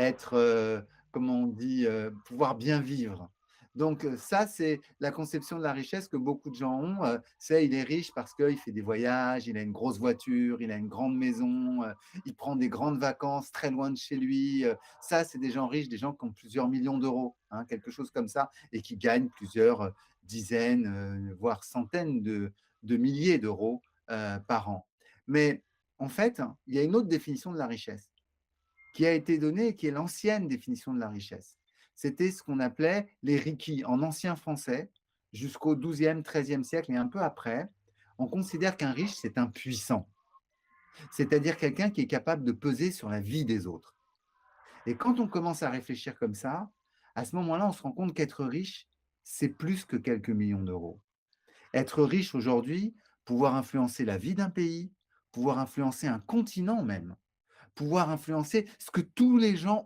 être, comment on dit, pouvoir bien vivre. Donc ça, c'est la conception de la richesse que beaucoup de gens ont. C'est il est riche parce qu'il fait des voyages, il a une grosse voiture, il a une grande maison, il prend des grandes vacances très loin de chez lui. Ça, c'est des gens riches, des gens qui ont plusieurs millions d'euros, hein, quelque chose comme ça, et qui gagnent plusieurs dizaines, voire centaines de milliers d'euros par an. Mais en fait, il y a une autre définition de la richesse qui a été donnée et qui est l'ancienne définition de la richesse. C'était ce qu'on appelait les rikis en ancien français jusqu'au XIIe, XIIIe siècle et un peu après. On considère qu'un riche, c'est un puissant, c'est-à-dire quelqu'un qui est capable de peser sur la vie des autres. Et quand on commence à réfléchir comme ça, à ce moment-là, on se rend compte qu'être riche, c'est plus que quelques millions d'euros. Être riche aujourd'hui, pouvoir influencer la vie d'un pays, pouvoir influencer un continent même, pouvoir influencer ce que tous les gens